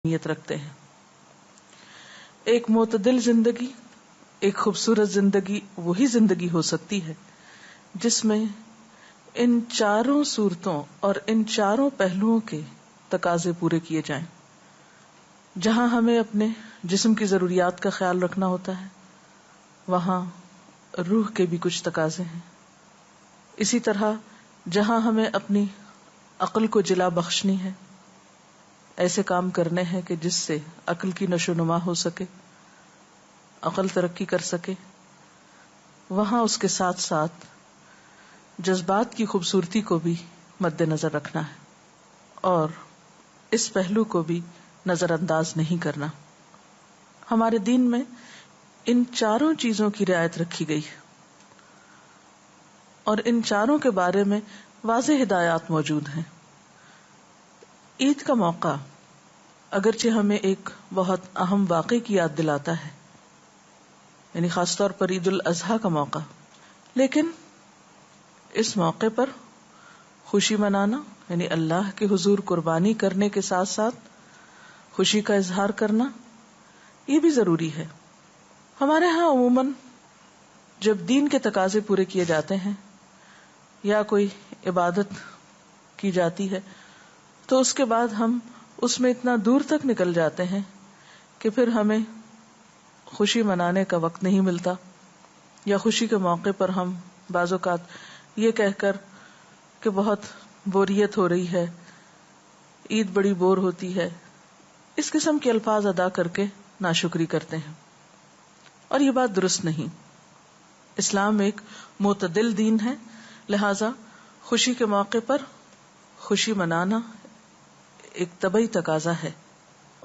نیت رکھتے ہیں. ایک معتدل زندگی، ایک خوبصورت زندگی وہی زندگی ہو سکتی ہے جس میں ان چاروں صورتوں اور ان چاروں پہلوؤں کے تقاضے پورے کیے جائیں. جہاں ہمیں اپنے جسم کی ضروریات کا خیال رکھنا ہوتا ہے وہاں روح کے بھی کچھ تقاضے ہیں. اسی طرح جہاں ہمیں اپنی عقل کو جلا بخشنی ہے، ایسے کام کرنے ہیں کہ جس سے عقل کی نشو و نما ہو سکے، عقل ترقی کر سکے، وہاں اس کے ساتھ ساتھ جذبات کی خوبصورتی کو بھی مد نظر رکھنا ہے اور اس پہلو کو بھی نظر انداز نہیں کرنا. ہمارے دین میں ان چاروں چیزوں کی رعایت رکھی گئی ہے اور ان چاروں کے بارے میں واضح ہدایات موجود ہیں. عید کا موقع اگرچہ ہمیں ایک بہت اہم واقعے کی یاد دلاتا ہے، یعنی خاص طور پر عید الاضحیٰ کا موقع، لیکن اس موقع پر خوشی منانا یعنی اللہ کے حضور قربانی کرنے کے ساتھ ساتھ خوشی کا اظہار کرنا یہ بھی ضروری ہے. ہمارے ہاں عموماً جب دین کے تقاضے پورے کیے جاتے ہیں یا کوئی عبادت کی جاتی ہے تو اس کے بعد ہم اس میں اتنا دور تک نکل جاتے ہیں کہ پھر ہمیں خوشی منانے کا وقت نہیں ملتا، یا خوشی کے موقع پر ہم بعض اوقات یہ کہہ کر کہ بہت بوریت ہو رہی ہے، عید بڑی بور ہوتی ہے، اس قسم کے الفاظ ادا کر کے ناشکری کرتے ہیں، اور یہ بات درست نہیں. اسلام ایک معتدل دین ہے، لہذا خوشی کے موقع پر خوشی منانا ایک طبعی تقاضا ہے،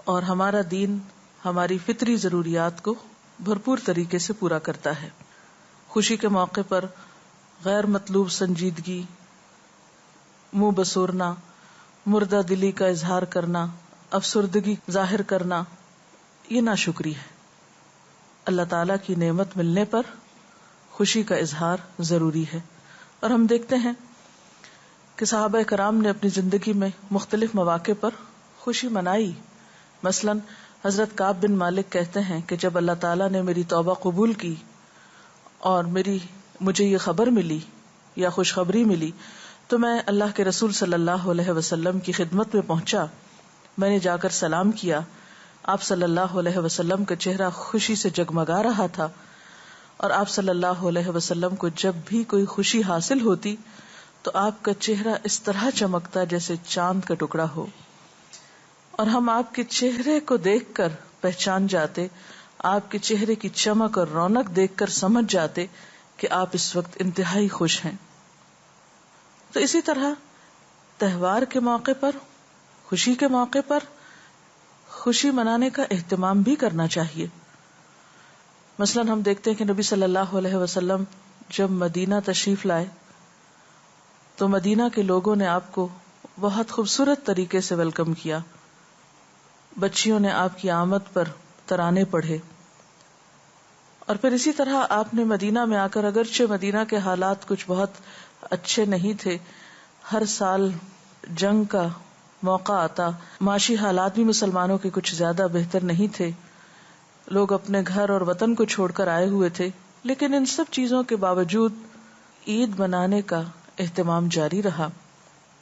اور ہمارا دین ہماری فطری ضروریات کو بھرپور طریقے سے پورا کرتا ہے. خوشی کے موقع پر غیر مطلوب سنجیدگی، منہ بسورنا، مردہ دلی کا اظہار کرنا، افسردگی ظاہر کرنا یہ ناشکری ہے. اللہ تعالی کی نعمت ملنے پر خوشی کا اظہار ضروری ہے، اور ہم دیکھتے ہیں کہ صحابہ کرام نے اپنی زندگی میں مختلف مواقع پر خوشی منائی. مثلا حضرت کعب بن مالک کہتے ہیں کہ جب اللہ تعالیٰ نے میری توبہ قبول کی اور مجھے یہ خبر ملی یا خوشخبری ملی تو میں اللہ کے رسول صلی اللہ علیہ وسلم کی خدمت میں پہنچا. میں نے جا کر سلام کیا. آپ صلی اللہ علیہ وسلم کا چہرہ خوشی سے جگمگا رہا تھا، اور آپ صلی اللہ علیہ وسلم کو جب بھی کوئی خوشی حاصل ہوتی تو آپ کا چہرہ اس طرح چمکتا جیسے چاند کا ٹکڑا ہو، اور ہم آپ کے چہرے کو دیکھ کر پہچان جاتے، آپ کے چہرے کی چمک اور رونق دیکھ کر سمجھ جاتے کہ آپ اس وقت انتہائی خوش ہیں. تو اسی طرح تہوار کے موقع پر، خوشی کے موقع پر خوشی منانے کا اہتمام بھی کرنا چاہیے. مثلا ہم دیکھتے ہیں کہ نبی صلی اللہ علیہ وسلم جب مدینہ تشریف لائے تو مدینہ کے لوگوں نے آپ کو بہت خوبصورت طریقے سے ویلکم کیا. بچیوں نے آپ کی آمد پر ترانے پڑھے، اور پھر اسی طرح آپ نے مدینہ میں آ کر، اگرچہ مدینہ کے حالات کچھ بہت اچھے نہیں تھے، ہر سال جنگ کا موقع آتا، معاشی حالات بھی مسلمانوں کے کچھ زیادہ بہتر نہیں تھے، لوگ اپنے گھر اور وطن کو چھوڑ کر آئے ہوئے تھے، لیکن ان سب چیزوں کے باوجود عید منانے کا اہتمام جاری رہا.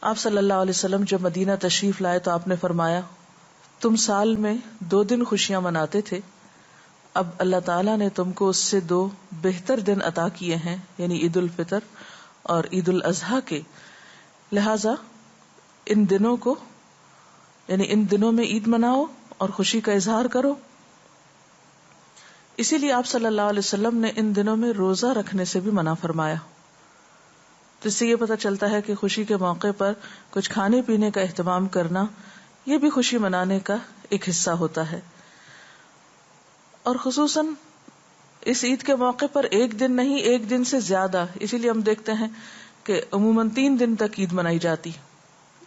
آپ صلی اللہ علیہ وسلم جب مدینہ تشریف لائے تو آپ نے فرمایا تم سال میں 2 دن خوشیاں مناتے تھے، اب اللہ تعالیٰ نے تم کو اس سے 2 بہتر دن عطا کیے ہیں، یعنی عید الفطر اور عید الاضحیٰ کے، لہذا ان دنوں کو یعنی ان دنوں میں عید مناؤ اور خوشی کا اظہار کرو. اسی لیے آپ صلی اللہ علیہ وسلم نے ان دنوں میں روزہ رکھنے سے بھی منع فرمایا. تو اس سے یہ پتہ چلتا ہے کہ خوشی کے موقع پر کچھ کھانے پینے کا اہتمام کرنا یہ بھی خوشی منانے کا ایک حصہ ہوتا ہے. اور خصوصاً اس عید کے موقع پر 1 دن نہیں، 1 دن سے زیادہ، اسی لیے ہم دیکھتے ہیں کہ عموماً 3 دن تک عید منائی جاتی،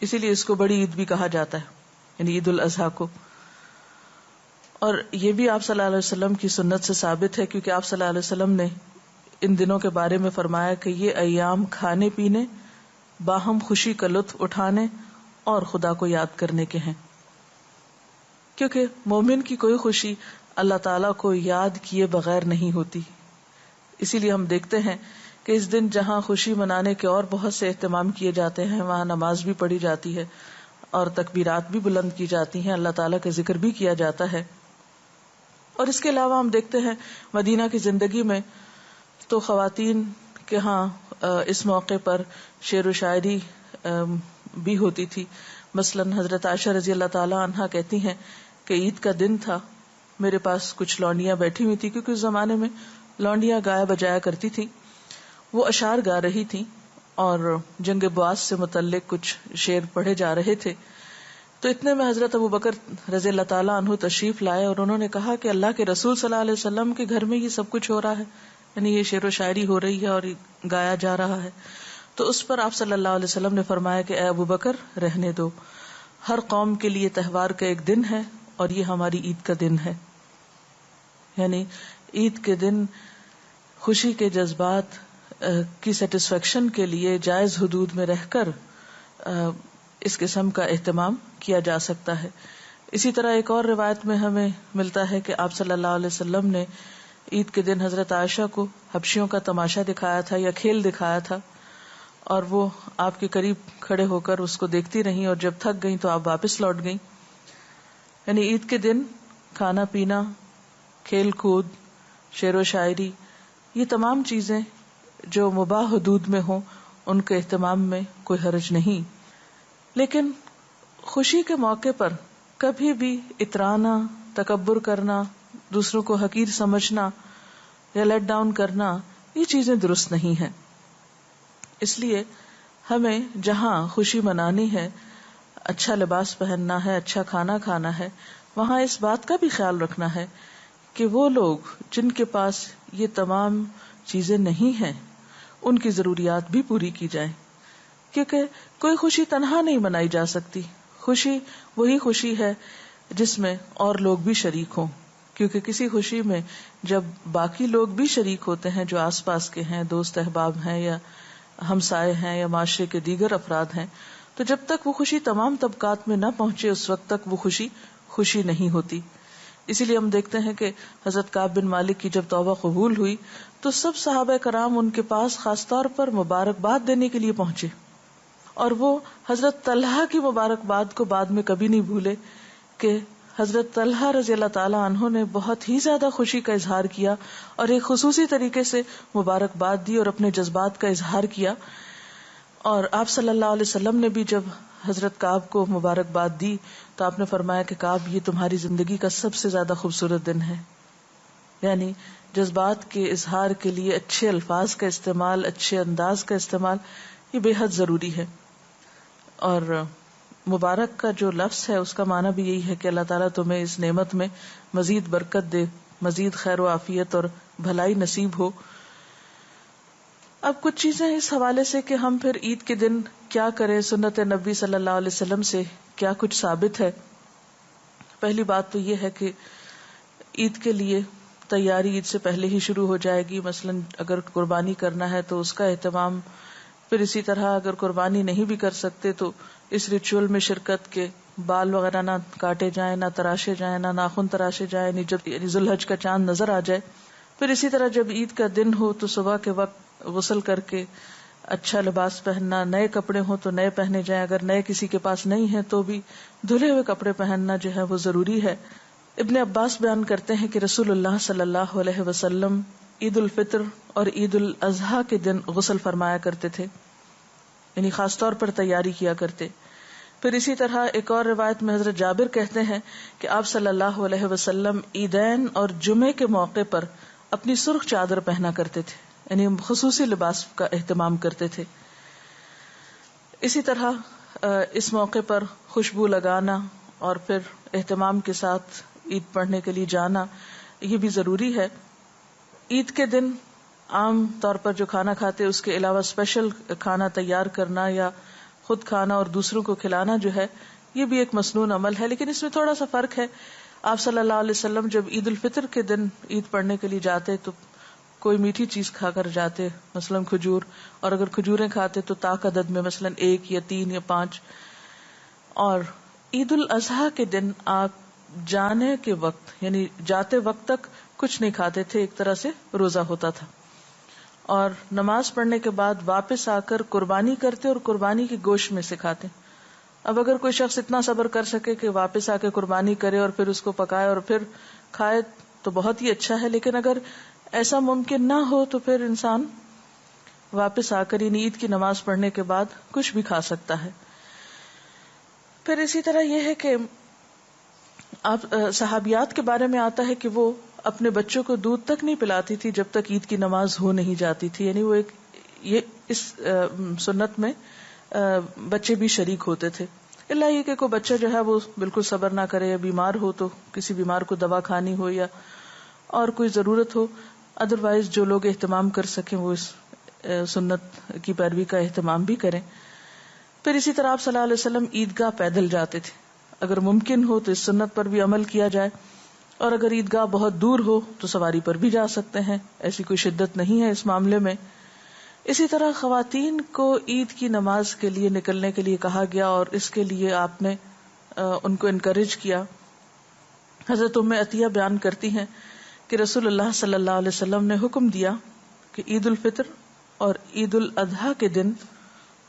اسی لیے اس کو بڑی عید بھی کہا جاتا ہے، یعنی عید الاضحیٰ کو. اور یہ بھی آپ صلی اللہ علیہ وسلم کی سنت سے ثابت ہے، کیونکہ آپ صلی اللہ علیہ وسلم نے ان دنوں کے بارے میں فرمایا کہ یہ ایام کھانے پینے، باہم خوشی کا لطف اٹھانے اور خدا کو یاد کرنے کے ہیں. کیونکہ مومن کی کوئی خوشی اللہ تعالیٰ کو یاد کیے بغیر نہیں ہوتی. اسی لیے ہم دیکھتے ہیں کہ اس دن جہاں خوشی منانے کے اور بہت سے اہتمام کیے جاتے ہیں، وہاں نماز بھی پڑھی جاتی ہے اور تکبیرات بھی بلند کی جاتی ہیں، اللہ تعالیٰ کا ذکر بھی کیا جاتا ہے. اور اس کے علاوہ ہم دیکھتے ہیں مدینہ کی زندگی میں تو خواتین کے ہاں اس موقع پر شعر و شاعری بھی ہوتی تھی. مثلا حضرت عائشہ رضی اللہ تعالیٰ عنہا کہتی ہیں کہ عید کا دن تھا، میرے پاس کچھ لونڈیاں بیٹھی ہوئی تھی، کیونکہ اس زمانے میں لونڈیاں گایا بجایا کرتی تھی. وہ اشعار گا رہی تھی اور جنگ بواس سے متعلق کچھ شعر پڑھے جا رہے تھے. تو اتنے میں حضرت ابو بکر رضی اللہ تعالیٰ عنہ تشریف لائے اور انہوں نے کہا کہ اللہ کے رسول صلی اللہ علیہ وسلم کے گھر میں یہ سب کچھ ہو رہا ہے، یعنی یہ شعر و شاعری ہو رہی ہے اور گایا جا رہا ہے. تو اس پر آپ صلی اللہ علیہ وسلم نے فرمایا کہ اے ابو بکر رہنے دو، ہر قوم کے لیے تہوار کا ایک دن ہے اور یہ ہماری عید کا دن ہے. یعنی عید کے دن خوشی کے جذبات کی سیٹسفیکشن کے لیے جائز حدود میں رہ کر اس قسم کا اہتمام کیا جا سکتا ہے. اسی طرح ایک اور روایت میں ہمیں ملتا ہے کہ آپ صلی اللہ علیہ وسلم نے عید کے دن حضرت عائشہ کو حبشیوں کا تماشا دکھایا تھا یا کھیل دکھایا تھا، اور وہ آپ کے قریب کھڑے ہو کر اس کو دیکھتی رہیں اور جب تھک گئیں تو آپ واپس لوٹ گئیں. یعنی عید کے دن کھانا پینا، کھیل کود، شعر و شاعری، یہ تمام چیزیں جو مباح حدود میں ہوں ان کے اہتمام میں کوئی حرج نہیں. لیکن خوشی کے موقع پر کبھی بھی اترانا، تکبر کرنا، دوسروں کو حقیر سمجھنا یا لیٹ ڈاؤن کرنا، یہ چیزیں درست نہیں ہیں. اس لیے ہمیں جہاں خوشی منانی ہے، اچھا لباس پہننا ہے، اچھا کھانا کھانا ہے، وہاں اس بات کا بھی خیال رکھنا ہے کہ وہ لوگ جن کے پاس یہ تمام چیزیں نہیں ہیں ان کی ضروریات بھی پوری کی جائیں. کیونکہ کوئی خوشی تنہا نہیں منائی جا سکتی. خوشی وہی خوشی ہے جس میں اور لوگ بھی شریک ہوں، کیونکہ کسی خوشی میں جب باقی لوگ بھی شریک ہوتے ہیں جو آس پاس کے ہیں، دوست احباب ہیں یا ہمسائے ہیں یا معاشرے کے دیگر افراد ہیں، تو جب تک وہ خوشی تمام طبقات میں نہ پہنچے اس وقت تک وہ خوشی نہیں ہوتی. اسی لیے ہم دیکھتے ہیں کہ حضرت کعب بن مالک کی جب توبہ قبول ہوئی تو سب صحابہ کرام ان کے پاس خاص طور پر مبارکباد دینے کے لیے پہنچے، اور وہ حضرت طلحہ کی مبارکباد کو بعد میں کبھی نہیں بھولے کہ حضرت طلحہ رضی اللہ تعالیٰ عنہ نے بہت ہی زیادہ خوشی کا اظہار کیا اور ایک خصوصی طریقے سے مبارکباد دی اور اپنے جذبات کا اظہار کیا. اور آپ صلی اللہ علیہ وسلم نے بھی جب حضرت کعب کو مبارکباد دی تو آپ نے فرمایا کہ کعب یہ تمہاری زندگی کا سب سے زیادہ خوبصورت دن ہے. یعنی جذبات کے اظہار کے لیے اچھے الفاظ کا استعمال، اچھے انداز کا استعمال، یہ بے حد ضروری ہے. اور مبارک کا جو لفظ ہے اس کا معنی بھی یہی ہے کہ اللہ تعالیٰ تمہیں اس نعمت میں مزید برکت دے، مزید خیر و عافیت اور بھلائی نصیب ہو. اب کچھ چیزیں اس حوالے سے کہ ہم پھر عید کے دن کیا کریں، سنت نبی صلی اللہ علیہ وسلم سے کیا کچھ ثابت ہے. پہلی بات تو یہ ہے کہ عید کے لیے تیاری عید سے پہلے ہی شروع ہو جائے گی. مثلا اگر قربانی کرنا ہے تو اس کا اہتمام، پھر اسی طرح اگر قربانی نہیں بھی کر سکتے تو اس ریچول میں شرکت کے بال وغیرہ نہ کاٹے جائیں، نہ تراشے جائیں، نہ ناخن تراشے جائیں، جب ذو الحج کا چاند نظر آ جائے. پھر اسی طرح جب عید کا دن ہو تو صبح کے وقت غسل کر کے اچھا لباس پہننا، نئے کپڑے ہوں تو نئے پہنے جائیں، اگر نئے کسی کے پاس نہیں ہیں تو بھی دھلے ہوئے کپڑے پہننا جو ہے وہ ضروری ہے. ابن عباس بیان کرتے ہیں کہ رسول اللہ صلی اللہ علیہ وسلم عید الفطر اور عید الاضحیٰ کے دن غسل فرمایا کرتے تھے، یعنی خاص طور پر تیاری کیا کرتے. پھر اسی طرح ایک اور روایت میں حضرت جابر کہتے ہیں کہ آپ صلی اللہ علیہ وسلم عیدین اور جمعے کے موقع پر اپنی سرخ چادر پہنا کرتے تھے، یعنی خصوصی لباس کا اہتمام کرتے تھے. اسی طرح اس موقع پر خوشبو لگانا اور پھر اہتمام کے ساتھ عید پڑھنے کے لیے جانا یہ بھی ضروری ہے. عید کے دن عام طور پر جو کھانا کھاتے اس کے علاوہ اسپیشل کھانا تیار کرنا یا خود کھانا اور دوسروں کو کھلانا جو ہے یہ بھی ایک مسنون عمل ہے، لیکن اس میں تھوڑا سا فرق ہے. آپ صلی اللہ علیہ وسلم جب عید الفطر کے دن عید پڑھنے کے لیے جاتے تو کوئی میٹھی چیز کھا کر جاتے، مثلا کھجور، اور اگر کھجوریں کھاتے تو طاق عدد میں مثلا 1 یا 3 یا 5. اور عید الاضحیٰ کے دن آپ جانے کے وقت یعنی جاتے وقت تک کچھ نہیں کھاتے تھے، ایک طرح سے روزہ ہوتا تھا، اور نماز پڑھنے کے بعد واپس آ کر قربانی کرتے اور قربانی کے گوشت میں سے کھاتے. اب اگر کوئی شخص اتنا صبر کر سکے کہ واپس آ کے قربانی کرے اور پھر اس کو پکائے اور پھر کھائے تو بہت ہی اچھا ہے، لیکن اگر ایسا ممکن نہ ہو تو پھر انسان واپس آ کر عید کی نماز پڑھنے کے بعد کچھ بھی کھا سکتا ہے. پھر اسی طرح یہ ہے کہ آپ صحابیات کے بارے میں آتا ہے کہ وہ اپنے بچوں کو دودھ تک نہیں پلاتی تھی جب تک عید کی نماز ہو نہیں جاتی تھی، یعنی وہ اس سنت میں بچے بھی شریک ہوتے تھے. اللہ یہ کہ کوئی بچہ جو ہے وہ بالکل صبر نہ کرے یا بیمار ہو تو کسی بیمار کو دوا کھانی ہو یا اور کوئی ضرورت ہو، ادروائز جو لوگ اہتمام کر سکیں وہ اس سنت کی پیروی کا اہتمام بھی کریں. پھر اسی طرح آپ صلی اللہ علیہ وسلم عیدگاہ پیدل جاتے تھے، اگر ممکن ہو تو اس سنت پر بھی عمل کیا جائے، اور اگر عیدگاہ بہت دور ہو تو سواری پر بھی جا سکتے ہیں، ایسی کوئی شدت نہیں ہے اس معاملے میں. اسی طرح خواتین کو عید کی نماز کے لیے نکلنے کے لیے کہا گیا اور اس کے لیے آپ نے ان کو انکریج کیا. حضرت ام عطیہ بیان کرتی ہیں کہ رسول اللہ صلی اللہ علیہ وسلم نے حکم دیا کہ عید الفطر اور عید الاضحیٰ کے دن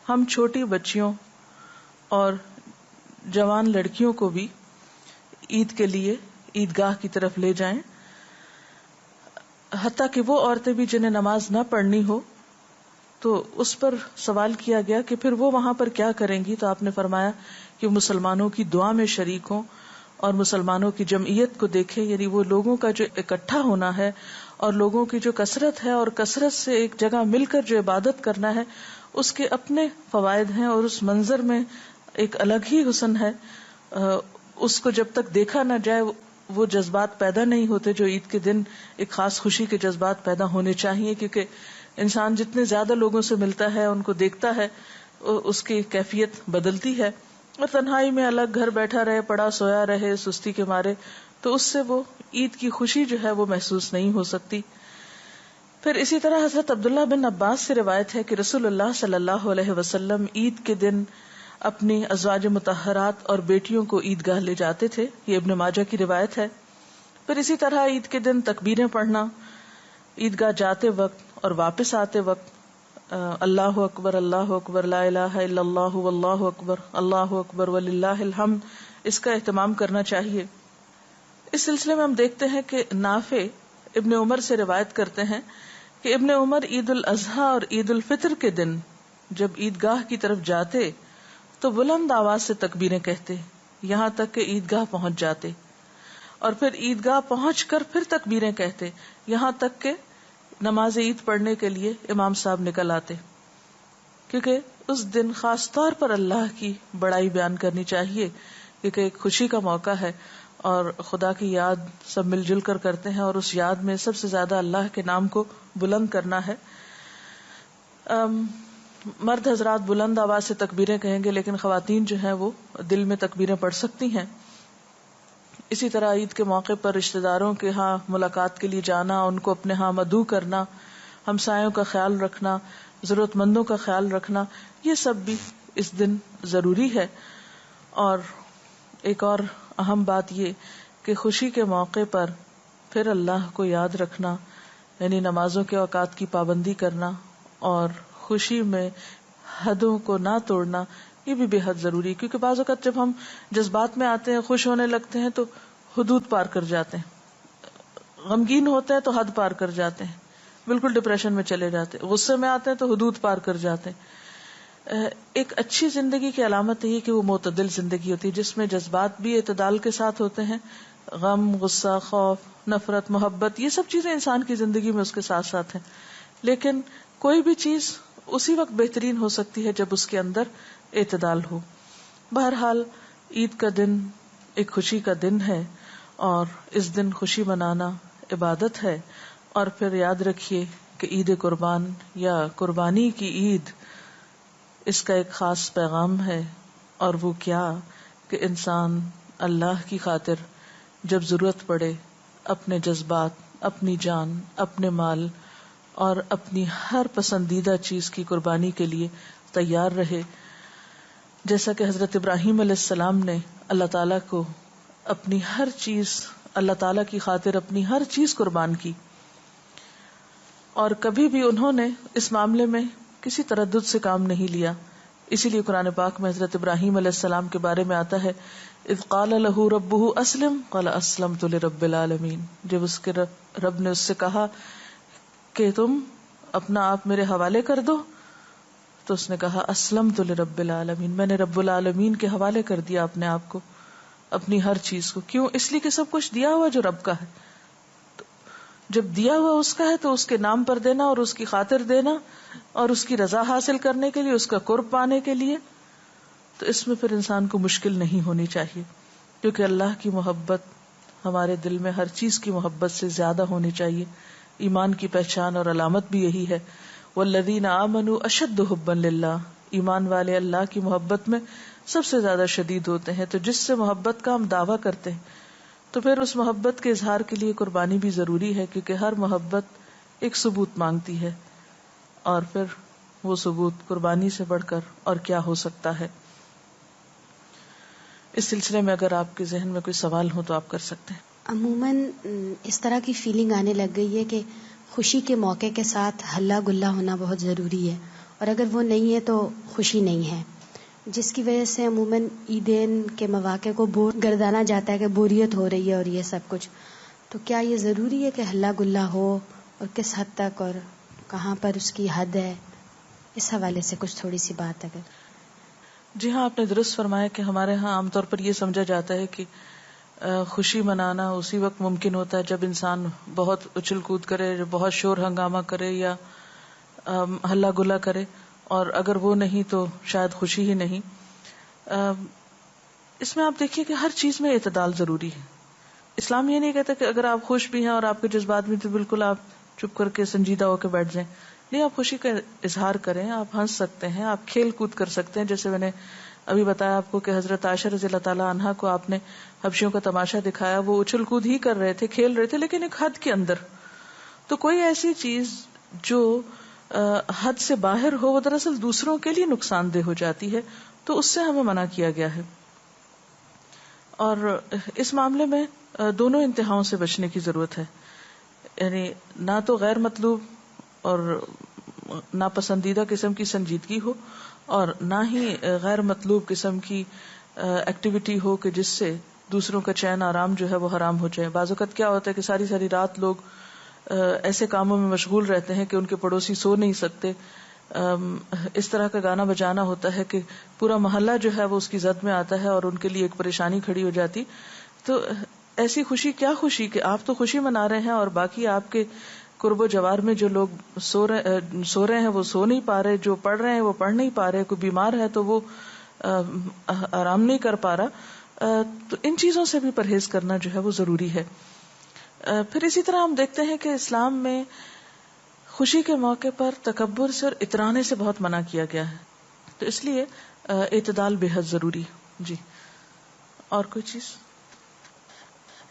ہم چھوٹی بچیوں اور جوان لڑکیوں کو بھی عید کے لیے عیدگاہ کی طرف لے جائیں، حتیٰ کہ وہ عورتیں بھی جنہیں نماز نہ پڑھنی ہو. تو اس پر سوال کیا گیا کہ پھر وہ وہاں پر کیا کریں گی، تو آپ نے فرمایا کہ مسلمانوں کی دعا میں شریک ہوں اور مسلمانوں کی جمعیت کو دیکھیں، یعنی وہ لوگوں کا جو اکٹھا ہونا ہے اور لوگوں کی جو کثرت ہے اور کثرت سے ایک جگہ مل کر جو عبادت کرنا ہے اس کے اپنے فوائد ہیں، اور اس منظر میں ایک الگ ہی حسن ہے. اس کو جب تک دیکھا نہ جائے وہ جذبات پیدا نہیں ہوتے جو عید کے دن ایک خاص خوشی کے جذبات پیدا ہونے چاہیے، کیونکہ انسان جتنے زیادہ لوگوں سے ملتا ہے، ان کو دیکھتا ہے، اس کی کیفیت بدلتی ہے. اور تنہائی میں الگ گھر بیٹھا رہے، پڑا سویا رہے سستی کے مارے، تو اس سے وہ عید کی خوشی جو ہے وہ محسوس نہیں ہو سکتی. پھر اسی طرح حضرت عبداللہ بن عباس سے روایت ہے کہ رسول اللہ صلی اللہ علیہ وسلم عید کے دن اپنی ازواج مطہرات اور بیٹیوں کو عیدگاہ لے جاتے تھے، یہ ابن ماجہ کی روایت ہے. پھر اسی طرح عید کے دن تکبیریں پڑھنا، عیدگاہ جاتے وقت اور واپس آتے وقت اللہ اکبر لا الہ الا اللہ واللہ اکبر اللہ اکبر وللہ الحمد، اس کا اہتمام کرنا چاہیے. اس سلسلے میں ہم دیکھتے ہیں کہ نافع ابن عمر سے روایت کرتے ہیں کہ ابن عمر عید الاضحیٰ اور عید الفطر کے دن جب عیدگاہ کی طرف جاتے تو بلند آواز سے تکبیریں کہتے یہاں تک کہ عیدگاہ پہنچ جاتے، اور پھر عیدگاہ پہنچ کر پھر تکبیریں کہتے یہاں تک کہ نماز عید پڑھنے کے لیے امام صاحب نکل آتے. کیونکہ اس دن خاص طور پر اللہ کی بڑائی بیان کرنی چاہیے، کیونکہ ایک خوشی کا موقع ہے اور خدا کی یاد سب مل جل کر کرتے ہیں، اور اس یاد میں سب سے زیادہ اللہ کے نام کو بلند کرنا ہے. مرد حضرات بلند آواز سے تکبیریں کہیں گے، لیکن خواتین جو ہیں وہ دل میں تکبیریں پڑھ سکتی ہیں. اسی طرح عید کے موقع پر رشتہ داروں کے ہاں ملاقات کے لیے جانا، ان کو اپنے ہاں مدعو کرنا، ہمسایوں کا خیال رکھنا، ضرورت مندوں کا خیال رکھنا، یہ سب بھی اس دن ضروری ہے. اور ایک اور اہم بات یہ کہ خوشی کے موقع پر پھر اللہ کو یاد رکھنا، یعنی نمازوں کے اوقات کی پابندی کرنا اور خوشی میں حدوں کو نہ توڑنا، یہ بھی بے حد ضروری ہے. کیونکہ بعض اوقات جب ہم جذبات میں آتے ہیں، خوش ہونے لگتے ہیں تو حدود پار کر جاتے ہیں، غمگین ہوتے ہیں تو حد پار کر جاتے ہیں، بالکل ڈپریشن میں چلے جاتے ہیں، غصے میں آتے ہیں تو حدود پار کر جاتے ہیں. ایک اچھی زندگی کی علامت یہ کہ وہ معتدل زندگی ہوتی ہے، جس میں جذبات بھی اعتدال کے ساتھ ہوتے ہیں. غم، غصہ، خوف، نفرت، محبت، یہ سب چیزیں انسان کی زندگی میں اس کے ساتھ ساتھ ہیں. لیکن کوئی بھی چیز اسی وقت بہترین ہو سکتی ہے جب اس کے اندر اعتدال ہو. بہرحال عید کا دن ایک خوشی کا دن ہے، اور اس دن خوشی منانا عبادت ہے. اور پھر یاد رکھیے کہ عید قربان یا قربانی کی عید، اس کا ایک خاص پیغام ہے، اور وہ کیا کہ انسان اللہ کی خاطر جب ضرورت پڑے اپنے جذبات، اپنی جان، اپنے مال اور اپنی ہر پسندیدہ چیز کی قربانی کے لیے تیار رہے. جیسا کہ حضرت ابراہیم علیہ السلام نے اللہ تعالیٰ کو اپنی ہر چیز اللہ تعالی کی خاطر اپنی ہر چیز قربان کی، اور کبھی بھی انہوں نے اس معاملے میں کسی تردد سے کام نہیں لیا. اسی لیے قرآن پاک میں حضرت ابراہیم علیہ السلام کے بارے میں آتا ہے اذ قال له ربه اسلم قال اسلمت لرب العالمین، جب اس کے رب نے اس سے کہا کہ تم اپنا آپ میرے حوالے کر دو، تو اس نے کہا اسلمت لرب العالمین، میں نے رب العالمین کے حوالے کر دیا اپنے آپ کو، اپنی ہر چیز کو. کیوں؟ اس لیے کہ سب کچھ دیا ہوا جو رب کا ہے. جب دیا ہوا اس کا ہے تو اس کے نام پر دینا اور اس کی خاطر دینا اور اس کی رضا حاصل کرنے کے لیے، اس کا قرب پانے کے لیے، تو اس میں پھر انسان کو مشکل نہیں ہونی چاہیے، کیونکہ اللہ کی محبت ہمارے دل میں ہر چیز کی محبت سے زیادہ ہونی چاہیے. ایمان کی پہچان اور علامت بھی یہی ہے. والذین آمنوا اشد حبا للہ، ایمان والے اللہ کی محبت میں سب سے زیادہ شدید ہوتے ہیں. تو جس سے محبت کا ہم دعویٰ کرتے ہیں تو پھر اس محبت کے اظہار کے لیے قربانی بھی ضروری ہے، کیونکہ ہر محبت ایک ثبوت مانگتی ہے، اور پھر وہ ثبوت قربانی سے بڑھ کر اور کیا ہو سکتا ہے. اس سلسلے میں اگر آپ کے ذہن میں کوئی سوال ہو تو آپ کر سکتے ہیں. عموماً اس طرح کی فیلنگ آنے لگ گئی ہے کہ خوشی کے موقع کے ساتھ ہلا گلا ہونا بہت ضروری ہے، اور اگر وہ نہیں ہے تو خوشی نہیں ہے، جس کی وجہ سے عموماً عیدین کے مواقع کو بور گردانا جاتا ہے کہ بوریت ہو رہی ہے اور یہ سب کچھ. تو کیا یہ ضروری ہے کہ ہلا گلا ہو، اور کس حد تک اور کہاں پر اس کی حد ہے؟ اس حوالے سے کچھ تھوڑی سی بات اگر. جی ہاں، آپ نے درست فرمایا کہ ہمارے ہاں عام طور پر یہ سمجھا جاتا ہے کہ خوشی منانا اسی وقت ممکن ہوتا ہے جب انسان بہت اچھل کود کرے، بہت شور ہنگامہ کرے یا ہلا گلا کرے، اور اگر وہ نہیں تو شاید خوشی ہی نہیں. اس میں آپ دیکھیے کہ ہر چیز میں اعتدال ضروری ہے. اسلام یہ نہیں کہتا کہ اگر آپ خوش بھی ہیں اور آپ کے جذبات بھی تو بالکل آپ چپ کر کے سنجیدہ ہو کے بیٹھ جائیں. نہیں، آپ خوشی کا اظہار کریں، آپ ہنس سکتے ہیں، آپ کھیل کود کر سکتے ہیں. جیسے میں نے ابھی بتایا آپ کو کہ حضرت عائشہ رضی اللہ تعالیٰ عنہا کو آپ نے حبشیوں کا تماشا دکھایا، وہ اچھل کود ہی کر رہے تھے، کھیل رہے تھے، لیکن ایک حد کے اندر. تو کوئی ایسی چیز جو حد سے باہر ہو وہ دراصل دوسروں کے لیے نقصان دہ ہو جاتی ہے، تو اس سے ہمیں منع کیا گیا ہے. اور اس معاملے میں دونوں انتہاؤں سے بچنے کی ضرورت ہے. یعنی نہ تو غیر مطلوب اور ناپسندیدہ قسم کی سنجیدگی ہو، اور نہ ہی غیر مطلوب قسم کی ایکٹیویٹی ہو کہ جس سے دوسروں کا چین آرام جو ہے وہ حرام ہو جائے. بعض اوقات کیا ہوتا ہے کہ ساری ساری رات لوگ ایسے کاموں میں مشغول رہتے ہیں کہ ان کے پڑوسی سو نہیں سکتے. اس طرح کا گانا بجانا ہوتا ہے کہ پورا محلہ جو ہے وہ اس کی زد میں آتا ہے اور ان کے لیے ایک پریشانی کھڑی ہو جاتی. تو ایسی خوشی کیا خوشی کہ آپ تو خوشی منا رہے ہیں اور باقی آپ کے قرب و جوار میں جو لوگ سو رہے ہیں وہ سو نہیں پا رہے، جو پڑھ رہے ہیں وہ پڑھ نہیں پا رہے، کوئی بیمار ہے تو وہ آرام نہیں کر پا رہا. تو ان چیزوں سے بھی پرہیز کرنا جو ہے وہ ضروری ہے. پھر اسی طرح ہم دیکھتے ہیں کہ اسلام میں خوشی کے موقع پر تکبر سے اور اترانے سے بہت منع کیا گیا ہے. تو اس لیے اعتدال بے حد ضروری. جی اور کوئی چیز؟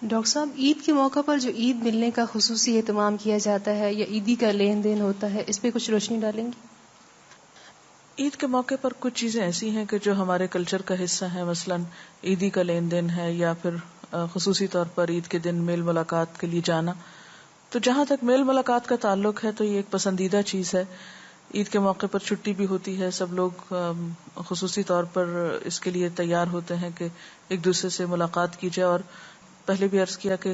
ڈاکٹر صاحب، عید کے موقع پر جو عید ملنے کا خصوصی اہتمام کیا جاتا ہے یا عیدی کا لین دین ہوتا ہے، اس پہ کچھ روشنی ڈالیں گی؟ عید کے موقع پر کچھ چیزیں ایسی ہیں کہ جو ہمارے کلچر کا حصہ ہیں، مثلا عیدی کا لین دین ہے، یا پھر خصوصی طور پر عید کے دن میل ملاقات کے لیے جانا. تو جہاں تک میل ملاقات کا تعلق ہے تو یہ ایک پسندیدہ چیز ہے. عید کے موقع پر چھٹی بھی ہوتی ہے، سب لوگ خصوصی طور پر اس کے لیے تیار ہوتے ہیں کہ ایک دوسرے سے ملاقات کی جائے. اور پہلے بھی عرض کیا کہ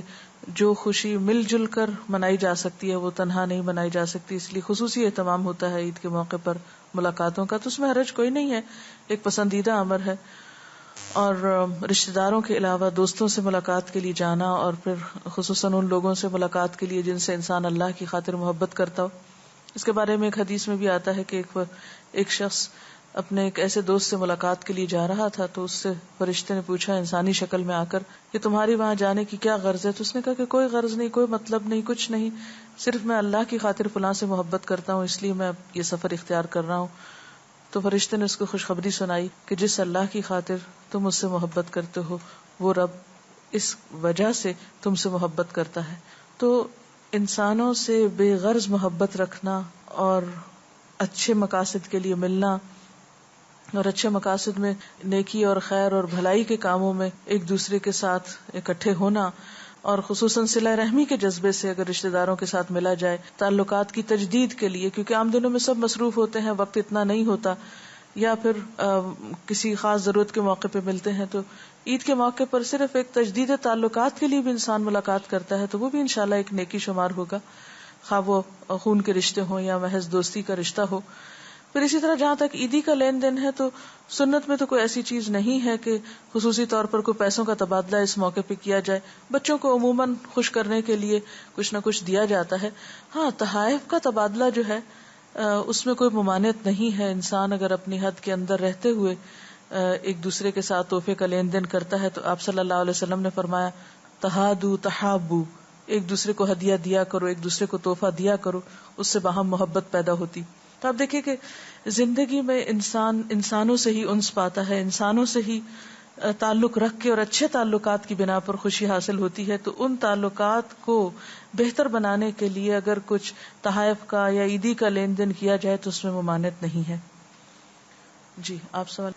جو خوشی مل جل کر منائی جا سکتی ہے وہ تنہا نہیں منائی جا سکتی، اس لیے خصوصی اہتمام ہوتا ہے عید کے موقع پر ملاقاتوں کا. تو اس میں حرج کوئی نہیں ہے، ایک پسندیدہ امر ہے. اور رشتہ داروں کے علاوہ دوستوں سے ملاقات کے لیے جانا، اور پھر خصوصاً ان لوگوں سے ملاقات کے لیے جن سے انسان اللہ کی خاطر محبت کرتا ہو. اس کے بارے میں ایک حدیث میں بھی آتا ہے کہ ایک شخص اپنے ایک ایسے دوست سے ملاقات کے لیے جا رہا تھا، تو اس سے فرشتے نے پوچھا انسانی شکل میں آ کر کہ تمہاری وہاں جانے کی کیا غرض ہے؟ تو اس نے کہا کہ کوئی غرض نہیں، کوئی مطلب نہیں، کچھ نہیں، صرف میں اللہ کی خاطر فلاں سے محبت کرتا ہوں، اس لیے میں یہ سفر اختیار کر رہا ہوں. تو فرشتے نے اس کو خوشخبری سنائی کہ جس اللہ کی خاطر تم اس سے محبت کرتے ہو وہ رب اس وجہ سے تم سے محبت کرتا ہے. تو انسانوں سے بے غرض محبت رکھنا اور اچھے مقاصد کے لیے ملنا اور اچھے مقاصد میں، نیکی اور خیر اور بھلائی کے کاموں میں ایک دوسرے کے ساتھ اکٹھے ہونا، اور خصوصاً صلہ رحمی کے جذبے سے اگر رشتہ داروں کے ساتھ ملا جائے تعلقات کی تجدید کے لیے، کیونکہ عام دنوں میں سب مصروف ہوتے ہیں، وقت اتنا نہیں ہوتا، یا پھر کسی خاص ضرورت کے موقع پہ ملتے ہیں، تو عید کے موقع پر صرف ایک تجدید تعلقات کے لیے بھی انسان ملاقات کرتا ہے تو وہ بھی انشاءاللہ ایک نیکی شمار ہوگا، خواہ وہ خون کے رشتے ہوں یا محض دوستی کا رشتہ ہو۔ پھر اسی طرح جہاں تک عیدی کا لین دین ہے تو سنت میں تو کوئی ایسی چیز نہیں ہے کہ خصوصی طور پر کوئی پیسوں کا تبادلہ اس موقع پہ کیا جائے، بچوں کو عموماً خوش کرنے کے لیے کچھ نہ کچھ دیا جاتا ہے۔ ہاں، تحائف کا تبادلہ جو ہے اس میں کوئی ممانعت نہیں ہے، انسان اگر اپنی حد کے اندر رہتے ہوئے ایک دوسرے کے ساتھ تحفے کا لین دین کرتا ہے، تو آپ صلی اللہ علیہ وسلم نے فرمایا تہادو تحابو، ایک دوسرے کو ہدیہ دیا کرو، ایک دوسرے کو تحفہ دیا کرو، اس سے باہم محبت پیدا ہوتی۔ تو آپ دیکھیں کہ زندگی میں انسان انسانوں سے ہی انس پاتا ہے، انسانوں سے ہی تعلق رکھ کے اور اچھے تعلقات کی بنا پر خوشی حاصل ہوتی ہے، تو ان تعلقات کو بہتر بنانے کے لیے اگر کچھ تحائف کا یا عیدی کا لین دین کیا جائے تو اس میں ممانعت نہیں ہے۔ جی، آپ سوال۔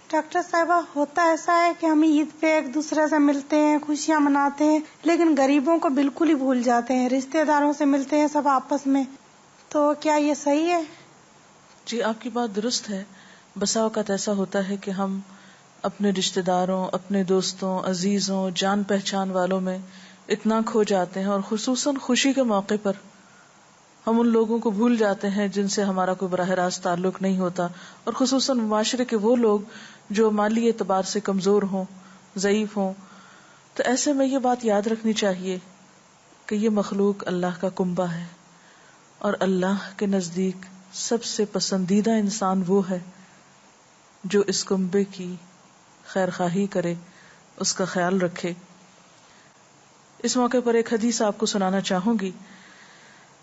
ڈاکٹر صاحبہ، ہوتا ایسا ہے کہ ہم عید پہ ایک دوسرے سے ملتے ہیں، خوشیاں مناتے ہیں، لیکن غریبوں کو بالکل ہی بھول جاتے ہیں، رشتہ داروں سے ملتے ہیں سب آپس میں، تو کیا یہ صحیح ہے؟ جی، آپ کی بات درست ہے۔ بسا اوقات ایسا ہوتا ہے کہ ہم اپنے رشتہ داروں، اپنے دوستوں، عزیزوں، جان پہچان والوں میں اتنا کھو جاتے ہیں، اور خصوصاً خوشی کے موقع پر ہم ان لوگوں کو بھول جاتے ہیں جن سے ہمارا کوئی براہ راست تعلق نہیں ہوتا، اور خصوصاً معاشرے کے وہ لوگ جو مالی اعتبار سے کمزور ہوں، ضعیف ہوں۔ تو ایسے میں یہ بات یاد رکھنی چاہیے کہ یہ مخلوق اللہ کا کنبہ ہے، اور اللہ کے نزدیک سب سے پسندیدہ انسان وہ ہے جو اس کنبے کی خیر خواہی کرے، اس کا خیال رکھے۔ اس موقع پر ایک حدیث آپ کو سنانا چاہوں گی۔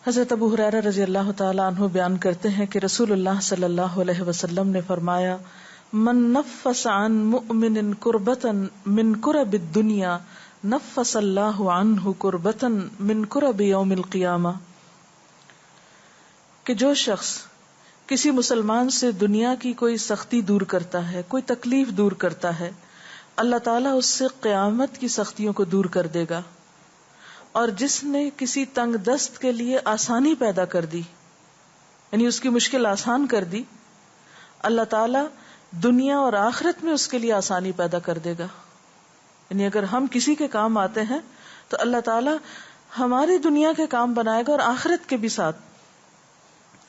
حضرت ابو ہریرہ رضی اللہ تعالی عنہ بیان کرتے ہیں کہ رسول اللہ صلی اللہ علیہ وسلم نے فرمایا، من نفس عن مؤمن کربتا من کرب الدنیا نفس اللہ عنہ کربتا من کرب یوم القیامہ، کہ جو شخص کسی مسلمان سے دنیا کی کوئی سختی دور کرتا ہے، کوئی تکلیف دور کرتا ہے، اللہ تعالیٰ اس سے قیامت کی سختیوں کو دور کر دے گا۔ اور جس نے کسی تنگ دست کے لیے آسانی پیدا کر دی، یعنی اس کی مشکل آسان کر دی، اللہ تعالیٰ دنیا اور آخرت میں اس کے لیے آسانی پیدا کر دے گا۔ یعنی اگر ہم کسی کے کام آتے ہیں تو اللہ تعالیٰ ہماری دنیا کے کام بنائے گا اور آخرت کے بھی ساتھ۔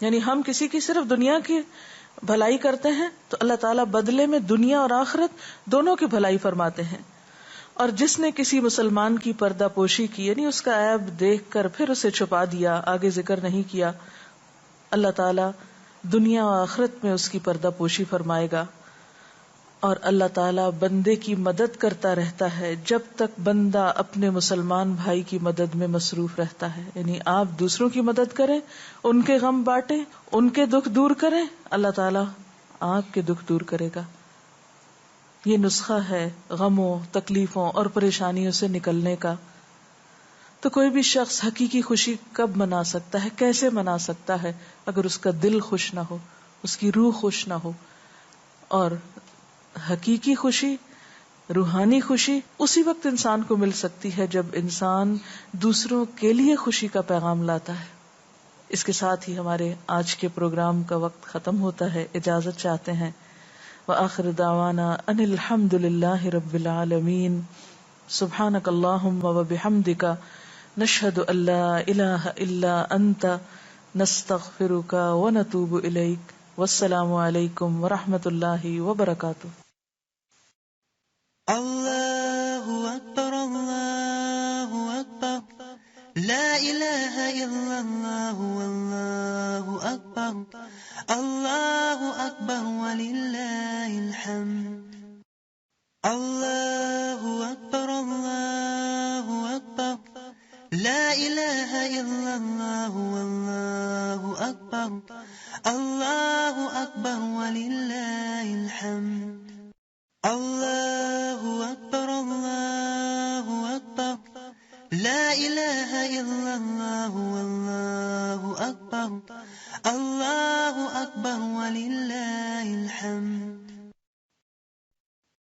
یعنی ہم کسی کی صرف دنیا کی بھلائی کرتے ہیں تو اللہ تعالیٰ بدلے میں دنیا اور آخرت دونوں کی بھلائی فرماتے ہیں۔ اور جس نے کسی مسلمان کی پردہ پوشی کی، یعنی اس کا عیب دیکھ کر پھر اسے چھپا دیا، آگے ذکر نہیں کیا، اللہ تعالیٰ دنیا و آخرت میں اس کی پردہ پوشی فرمائے گا۔ اور اللہ تعالیٰ بندے کی مدد کرتا رہتا ہے جب تک بندہ اپنے مسلمان بھائی کی مدد میں مصروف رہتا ہے۔ یعنی آپ دوسروں کی مدد کریں، ان کے غم بانٹیں، ان کے دکھ دور کریں، اللہ تعالیٰ آپ کے دکھ دور کرے گا۔ یہ نسخہ ہے غموں، تکلیفوں اور پریشانیوں سے نکلنے کا۔ تو کوئی بھی شخص حقیقی خوشی کب منا سکتا ہے، کیسے منا سکتا ہے؟ اگر اس کا دل خوش نہ ہو، اس کی روح خوش نہ ہو۔ اور حقیقی خوشی، روحانی خوشی اسی وقت انسان کو مل سکتی ہے جب انسان دوسروں کے لیے خوشی کا پیغام لاتا ہے۔ اس کے ساتھ ہی ہمارے آج کے پروگرام کا وقت ختم ہوتا ہے، اجازت چاہتے ہیں۔ وآخر دعوانا ان الحمد للہ رب العالمین، سبحانک اللہم وبحمدک، نشہد ان لا الہ الا انت، نستغفرک ونتوب الیک۔ والسلام علیکم ورحمۃ اللہ وبرکاتہ۔ اللہ اکبر، اللہ اکبر، لا الہ الا اللہ، واللہ اکبر، اللہ اکبر وللہ الحمد۔ اللہ اکبر، اللہ اکبر، لا الہ الا اللہ، واللہ اکبر، اللہ اکبر وللہ الحمد۔ اللہ اکبر، اللہ اکبر، لا الہ الا اللہ، واللہ اکبر، الله أكبر ولله الحمد.